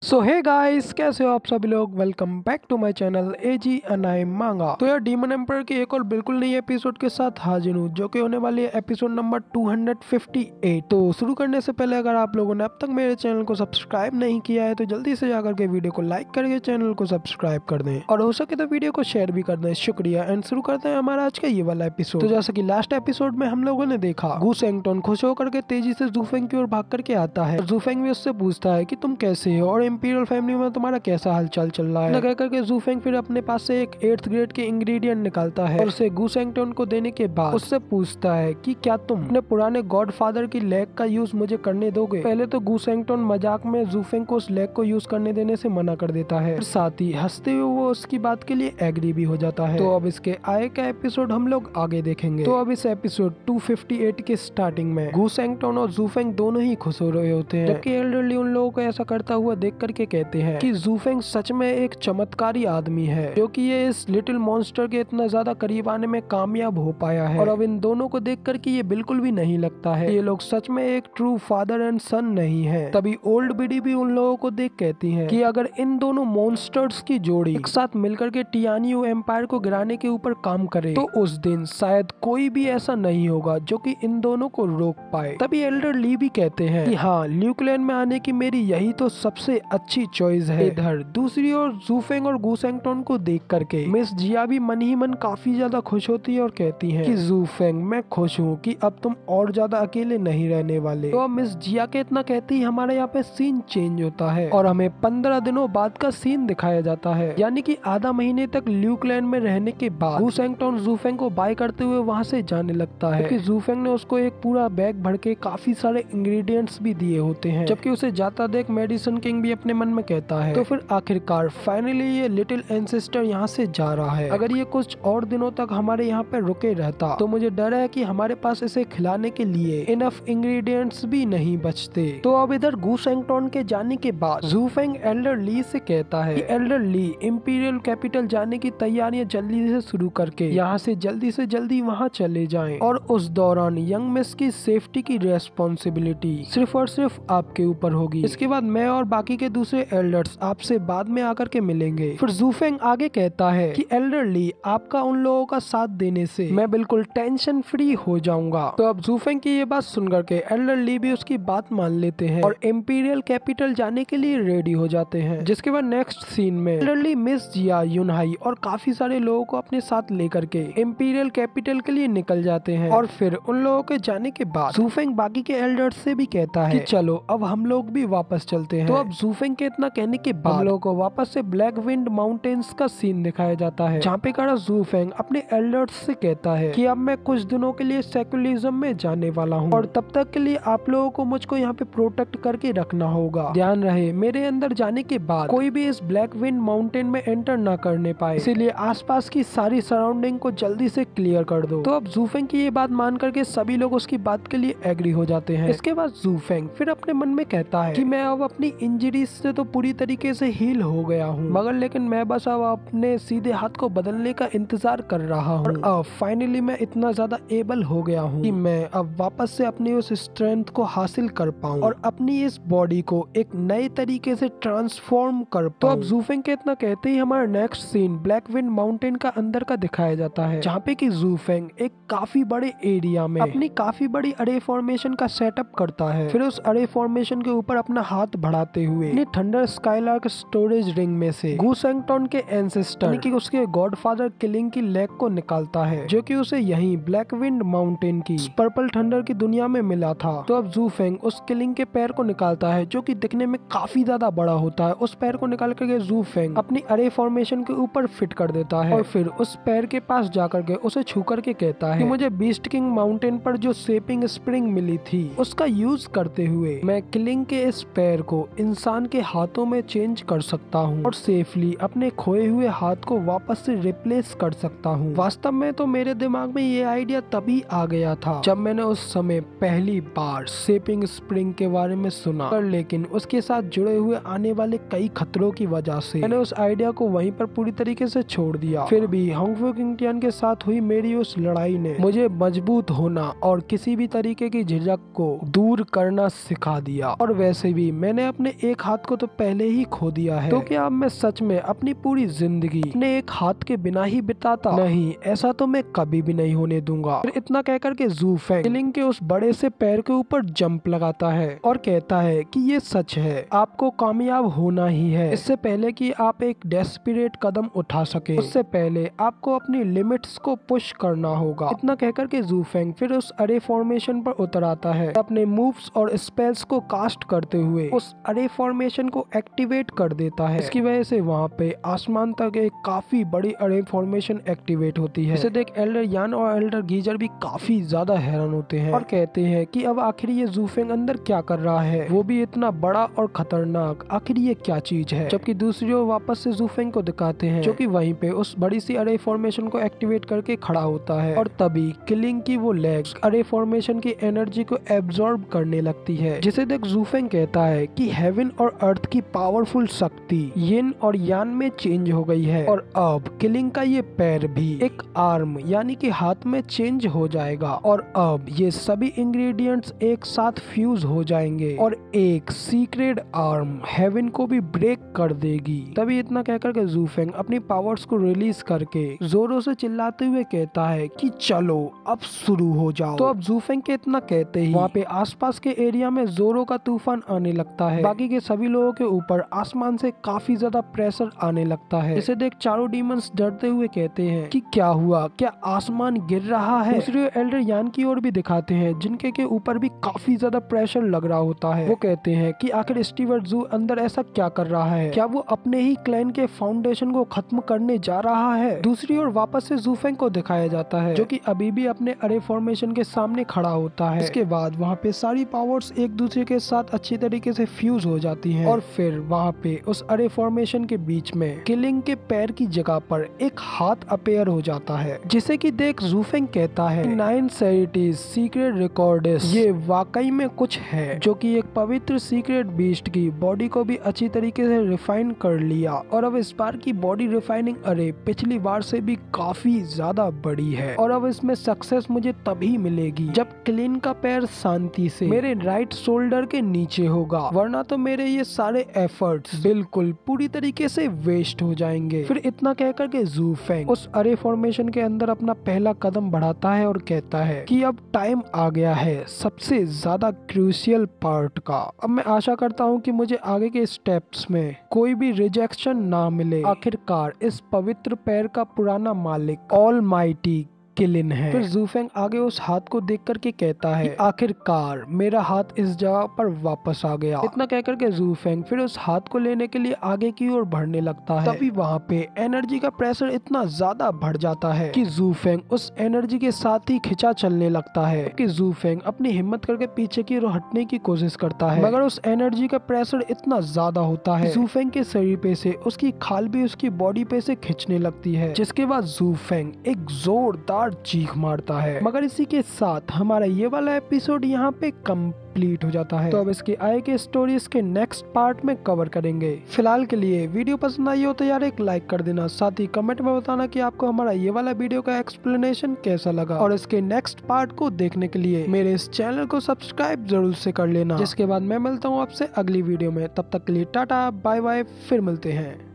सो hey guys, कैसे हो आप सभी लोग। Welcome back to my channel एजी अनाई मांगा। तो यार डीमन एम्पायर की एक और बिल्कुल नई एपिसोड के साथ हाजिर हूँ, जो कि होने वाली है एपिसोड नंबर 258। तो शुरू करने से पहले अगर आप लोगों ने अब तक मेरे चैनल को सब्सक्राइब नहीं किया है तो जल्दी से जाकर के वीडियो को लाइक करके चैनल को सब्सक्राइब कर दें और हो सके तो वीडियो को शेयर भी कर दें। शुक्रिया। एंड शुरू करते हैं हमारा आज का ये वाला एपिसोड। तो जैसा की लास्ट एपिसोड में हम लोगों ने देखा, गू सेंगटोन खुश होकर के तेजी से जूफेंग की ओर भाग करके आता है। जूफेंग भी उससे पूछता है कि तुम कैसे हो और इंपीरियल फैमिली में तुम्हारा कैसा हालचाल चल रहा है। कह करके जूफेंग फिर अपने पास से एक 8th ग्रेड के इंग्रेडिएंट निकालता है और उसे गू सेंगटोन को देने के बाद उससे पूछता है कि क्या तुम अपने पुराने गॉडफादर की लेग का यूज मुझे करने दोगे। पहले तो गू सेंगटोन मजाक में जूफेंग को उस लेग को यूज करने देने से मना कर देता है, साथ ही हंसते हुए वो उसकी बात के लिए एग्री भी हो जाता है। तो अब इसके आगे का एपिसोड हम लोग आगे देखेंगे। तो अब इस एपिसोड 258 के स्टार्टिंग में गू सेंगटोन और जूफेंग दोनों ही खुश हो रहे होते हैं, जबकि एल्डरली उन लोगों को ऐसा करता हुआ देख करके कहते हैं कि जूफेंग सच में एक चमत्कारी आदमी है, क्योंकि ये इस लिटिल मॉन्स्टर के इतना ज्यादा करीब आने में कामयाब हो पाया है। और अब इन दोनों को देख करके ये बिल्कुल भी नहीं लगता है ये लोग सच में एक ट्रू फादर एंड सन नहीं है। तभी ओल्ड बिडी भी उन लोगों को देख कहती है कि अगर इन दोनों मॉन्स्टर्स की जोड़ी एक साथ मिलकर के टियानियो एम्पायर को गिराने के ऊपर काम करे तो उस दिन शायद कोई भी ऐसा नहीं होगा जो कि इन दोनों को रोक पाए। तभी एल्डर ली भी कहते हैं कि हाँ, ल्यूक्लैन में आने की मेरी यही तो सबसे अच्छी चॉइस है। इधर दूसरी ओर जूफेंग और गू सेंगटोन को देख करके मिस जिया भी मन ही मन काफी ज्यादा खुश होती है और कहती है कि जूफेंग, मैं खुश हूँ कि अब तुम और ज्यादा अकेले नहीं रहने वाले। तो अब मिस जिया के इतना कहती ही हमारे यहाँ पे सीन चेंज होता है और हमें 15 दिनों बाद का सीन दिखाया जाता है, यानी कि आधा महीने तक ल्यूक्लैन में रहने के बाद गू सेंगटोन जूफेंग को बाय करते हुए वहाँ से जाने लगता है, क्योंकि जूफेंग ने उसको एक पूरा बैग भर के काफी सारे इंग्रेडिएंट्स भी दिए होते हैं। जबकि उसे जाता देख मेडिसिन किंग भी अपने मन में कहता है तो फिर आखिरकार फाइनली ये लिटिल एंसेस्टर यहाँ से जा रहा है। अगर ये कुछ और दिनों तक हमारे यहाँ पे रुके रहता तो मुझे डर है कि हमारे पास इसे खिलाने के लिए इनफ इंग्रेडिएंट्स भी नहीं बचते। तो अब इधर गू सेंगटोन के जाने के बाद जूफेंग एल्डर ली से कहता है कि एल्डर ली, इंपीरियल कैपिटल जाने की तैयारियां जल्दी से शुरू करके यहाँ से जल्दी वहाँ चले जाएं और उस दौरान यंग मिस की सेफ्टी की रेस्पॉन्सिबिलिटी सिर्फ और सिर्फ आपके ऊपर होगी। इसके बाद मैं और बाकी के दूसरे एल्डर्स आपसे बाद में आकर के मिलेंगे। फिर जूफेंग आगे कहता है कि एल्डर ली, आपका उन लोगों का साथ देने से मैं बिल्कुल टेंशन फ्री हो जाऊंगा। तो अब जूफेंग की ये बात सुनकर के एल्डर ली भी उसकी बात मान लेते हैं और इंपीरियल कैपिटल जाने के लिए रेडी हो जाते हैं। जिसके बाद नेक्स्ट सीन में एल्डर ली, मिस जिया, युनहाई और काफी सारे लोगों को अपने साथ लेकर के इंपीरियल कैपिटल के लिए निकल जाते हैं। और फिर उन लोगों के जाने के बाद जूफेंग बाकी के एल्डर्स से भी कहता है कि चलो अब हम लोग भी वापस चलते हैं। तो अब जूफेंग के इतना कहने के बाद हम लोगों को वापस से ब्लैक विंड माउंटेन्स का सीन दिखाया जाता है, जहाँ पे खड़ा जूफेंग अपने एल्डर्स से कहता है कि अब मैं कुछ दिनों के लिए सेक्युलरिज्म में जाने वाला हूँ और तब तक के लिए आप लोगों को मुझको यहाँ पे प्रोटेक्ट करके रखना होगा। ध्यान रहे मेरे अंदर जाने के बाद कोई भी इस ब्लैक विंड माउंटेन में एंटर ना करने पाए, इसीलिए आसपास की सारी सराउंडिंग को जल्दी से क्लियर कर दो। तो अब जूफेंग की ये बात मान करके सभी लोग उसकी बात के लिए एग्री हो जाते हैं। इसके बाद जूफेंग फिर अपने मन में कहता है कि मैं अब अपनी इंजरीज से तो पूरी तरीके से हील हो गया हूँ, मगर लेकिन मैं बस अब अपने सीधे हाथ को बदलने का इंतजार कर रहा हूँ। अब फाइनली मैं इतना ज्यादा एबल हो गया हूँ कि मैं अब वापस से अपनी उस स्ट्रेंथ को हासिल कर पाऊँ और अपनी इस बॉडी को एक नए तरीके से ट्रांसफॉर्म कर पाऊँ। तो अब जूफेंग के इतना कहते ही हमारा next scene black wind mountain का अंदर का दिखाया जाता है, जहाँ पे कि जूफेंग एक काफी बड़े एरिया में अपनी काफी बड़ी अरे फॉर्मेशन का सेटअप करता है। फिर उस अरे फॉर्मेशन के ऊपर अपना हाथ बढ़ाते हुए थंडर स्काईलार्क स्टोरेज रिंग में से गू सेंगटोन के एंसेस्टर यानी कि उसके गॉडफादर किलिंग की लेग को निकालता है, जो कि उसे यहीं ब्लैक विंड माउंटेन की पर्पल थंडर की दुनिया में मिला था। तो अब जूफेंग उस किलिंग के पैर को निकालता है, जो कि दिखने में काफी ज्यादा बड़ा होता है। उस पैर को निकाल करके जूफेंग अपनी अरे फॉर्मेशन के ऊपर फिट कर देता है और फिर उस पैर के पास जाकर के उसे छू करके कहता है कि मुझे बीस्ट किंग माउंटेन पर जो शेपिंग स्प्रिंग मिली थी उसका यूज करते हुए मैं किलिंग के इस पैर को इंसान के हाथों में चेंज कर सकता हूँ और सेफली अपने खोए हुए हाथ को वापस से रिप्लेस कर सकता हूँ। वास्तव में तो मेरे दिमाग में ये आइडिया तभी आ गया था जब मैंने उस समय पहली बार शेपिंग स्प्रिंग के बारे में सुना, पर लेकिन उसके साथ जुड़े हुए आने वाले कई खतरों की वजह से मैंने उस आइडिया को वहीं पर पूरी तरीके से छोड़ दिया। फिर भी होंगफू किंग टियान के साथ हुई मेरी उस लड़ाई ने मुझे मजबूत होना और किसी भी तरीके की झिझक को दूर करना सिखा दिया। और वैसे भी मैंने अपने एक हाथ हाथ को तो पहले ही खो दिया है, तो क्या अब मैं सच में अपनी पूरी जिंदगी अपने एक हाथ के बिना ही बिताता? नहीं, ऐसा तो मैं कभी भी नहीं होने दूंगा। फिर इतना कहकर के जू फेंग किलिंग के उस बड़े से पैर के ऊपर जंप लगाता है और कहता है कि ये सच है, आपको कामयाब होना ही है। इससे पहले कि आप एक डेस्परेट कदम उठा सके, उससे पहले आपको अपनी लिमिट्स को पुश करना होगा। इतना कहकर के जू फेंग फिर उस अरे फॉर्मेशन पर उतर आता है, अपने मूव्स और स्पेल्स को कास्ट करते हुए उस अरे फॉर्मेशन को एक्टिवेट कर देता है। इसकी वजह से वहाँ पे आसमान तक एक काफी बड़ी अरे फॉर्मेशन एक्टिवेट होती है। इसे देख एल्डर यान और एल्डर गीजर भी काफी ज्यादा हैरान होते हैं और कहते हैं कि अब आखिर ये जू फेंग अंदर क्या कर रहा है, वो भी इतना बड़ा और खतरनाक, आखिर ये क्या चीज है। जबकि दूसरी ओर वापस से जू फेंग को दिखाते हैं जो कि वहीं पे उस बड़ी सी अरे फॉर्मेशन को एक्टिवेट करके खड़ा होता है और तभी किलिंग की वो लेग्स अरे फॉर्मेशन की एनर्जी को एब्जॉर्ब करने लगती है, जिसे देख जू फेंग कहता है कि हेवन और अर्थ की पावरफुल शक्ति यिन और यान में चेंज हो गई है और अब किलिंग का ये पैर भी एक आर्म यानी कि हाथ में चेंज हो जाएगा और अब ये सभी इंग्रेडिएंट्स एक साथ फ्यूज हो जाएंगे और एक सीक्रेट आर्म हेवन को भी ब्रेक कर देगी। तभी इतना कहकर के जू फेंग अपनी पावर्स को रिलीज करके जोरों से चिल्लाते हुए कहता है कि चलो अब शुरू हो जाओ। तो अब जू फेंग के इतना कहते ही वहाँ पे आसपास के एरिया में जोरों का तूफान आने लगता है। बाकी के सभी लोगों के ऊपर आसमान से काफी ज्यादा प्रेशर आने लगता है। इसे देख चारों डीमंस डरते हुए कहते हैं कि क्या हुआ, क्या आसमान गिर रहा है। दूसरी ओर एल्डर यान की ओर भी दिखाते हैं जिनके के ऊपर भी काफी ज्यादा प्रेशर लग रहा होता है। वो कहते हैं कि आखिर स्टीवर्ट जू अंदर ऐसा क्या कर रहा है, क्या वो अपने ही क्लैन के फाउंडेशन को खत्म करने जा रहा है। दूसरी ओर वापस से जू फेंग को दिखाया जाता है जो कि अभी भी अपने अरे फॉर्मेशन के सामने खड़ा होता है। इसके बाद वहाँ पे सारी पावर्स एक दूसरे के साथ अच्छी तरीके से फ्यूज हो जाती हैं और फिर वहाँ पे उस अरे फॉर्मेशन के बीच में किलिंग के पैर की जगह पर एक हाथ अपेयर हो जाता है, जिसे कि देख जू फेंग कहता है 9 सेरिटीज सीक्रेट रिकॉर्ड्स, ये वाकई में कुछ है जो कि एक पवित्र सीक्रेट बीस्ट की बॉडी को भी अच्छी तरीके से रिफाइन कर लिया और अब इस बार की बॉडी रिफाइनिंग अरे पिछली बार से भी काफी ज्यादा बड़ी है और अब इसमें सक्सेस मुझे तभी मिलेगी जब क्लिन का पैर शांति से मेरे राइट शोल्डर के नीचे होगा, वरना तो मेरे ये सारे एफर्ट्स बिल्कुल पूरी तरीके से वेस्ट हो जाएंगे। फिर इतना कहकर के जू फेंग उस अरे फॉर्मेशन के अंदर अपना पहला कदम बढ़ाता है और कहता है कि अब टाइम आ गया है सबसे ज्यादा क्रूशियल पार्ट का। अब मैं आशा करता हूँ कि मुझे आगे के स्टेप्स में कोई भी रिजेक्शन ना मिले। आखिरकार इस पवित्र पैर का पुराना मालिक ऑलमाइटी किलिन है। फिर जू फेंग आगे उस हाथ को देख करके कहता है आखिरकार मेरा हाथ इस जगह पर वापस आ गया। इतना कहकर के जू फेंग फिर उस हाथ को लेने के लिए आगे की ओर बढ़ने लगता है। तभी वहाँ पे एनर्जी का प्रेशर इतना ज्यादा बढ़ जाता है कि जू फेंग उस एनर्जी के साथ ही खिंचा चलने लगता है कि जू फेंग अपनी हिम्मत करके पीछे की ओर हटने की कोशिश करता है, मगर उस एनर्जी का प्रेशर इतना ज्यादा होता है जू फेंग के शरीर पे से उसकी खाल भी उसकी बॉडी पे से खिंचने लगती है, जिसके बाद जू फेंग एक जोरदार चीख मारता है। मगर इसी के साथ हमारा ये वाला एपिसोड यहाँ पे कंप्लीट हो जाता है। तो अब इसके आगे के स्टोरीज के नेक्स्ट पार्ट में कवर करेंगे। फिलहाल के लिए वीडियो पसंद आई हो तो यार एक लाइक कर देना, साथ ही कमेंट में बताना कि आपको हमारा ये वाला वीडियो का एक्सप्लेनेशन कैसा लगा और इसके नेक्स्ट पार्ट को देखने के लिए मेरे इस चैनल को सब्सक्राइब जरूर से कर लेना। जिसके बाद मैं मिलता हूँ आपसे अगली वीडियो में, तब तक के लिए टाटा बाय बाय, फिर मिलते हैं।